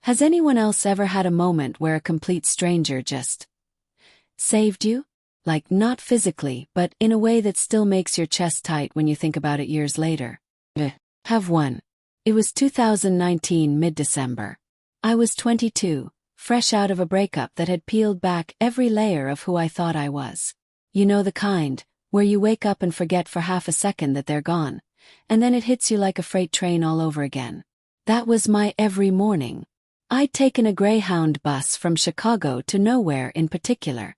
Has anyone else ever had a moment where a complete stranger just saved you? Like, not physically, but in a way that still makes your chest tight when you think about it years later. Have one. It was 2019 mid-December. I was 22, fresh out of a breakup that had peeled back every layer of who I thought I was. You know the kind, where you wake up and forget for half a second that they're gone, and then it hits you like a freight train all over again. That was my every morning. I'd taken a Greyhound bus from Chicago to nowhere in particular.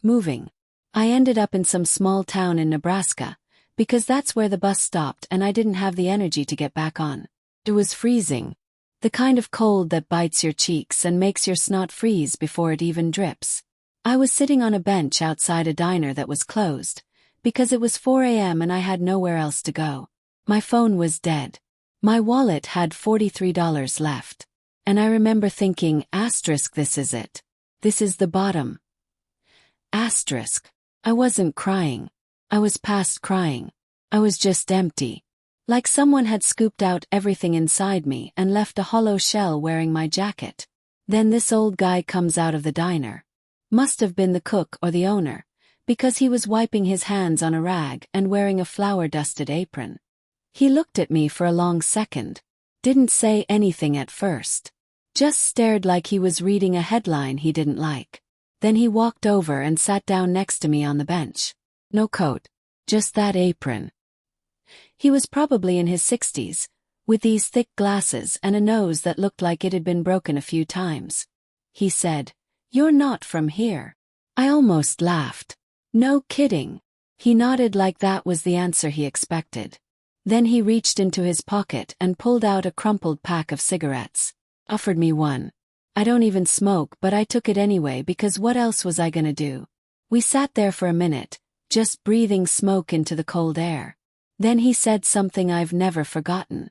Moving. I ended up in some small town in Nebraska, because that's where the bus stopped and I didn't have the energy to get back on. It was freezing. The kind of cold that bites your cheeks and makes your snot freeze before it even drips. I was sitting on a bench outside a diner that was closed, because it was 4 a.m. and I had nowhere else to go. My phone was dead. My wallet had $43 left. And I remember thinking, asterisk, this is it. This is the bottom. Asterisk. I wasn't crying. I was past crying. I was just empty. Like someone had scooped out everything inside me and left a hollow shell wearing my jacket. Then this old guy comes out of the diner. Must have been the cook or the owner, because he was wiping his hands on a rag and wearing a flour-dusted apron. He looked at me for a long second. Didn't say anything at first. Just stared like he was reading a headline he didn't like. Then he walked over and sat down next to me on the bench. No coat. Just that apron. He was probably in his 60s, with these thick glasses and a nose that looked like it had been broken a few times. He said, "You're not from here." I almost laughed. No kidding. He nodded like that was the answer he expected. Then he reached into his pocket and pulled out a crumpled pack of cigarettes. Offered me one. I don't even smoke, but I took it anyway because what else was I gonna do? We sat there for a minute, just breathing smoke into the cold air. Then he said something I've never forgotten.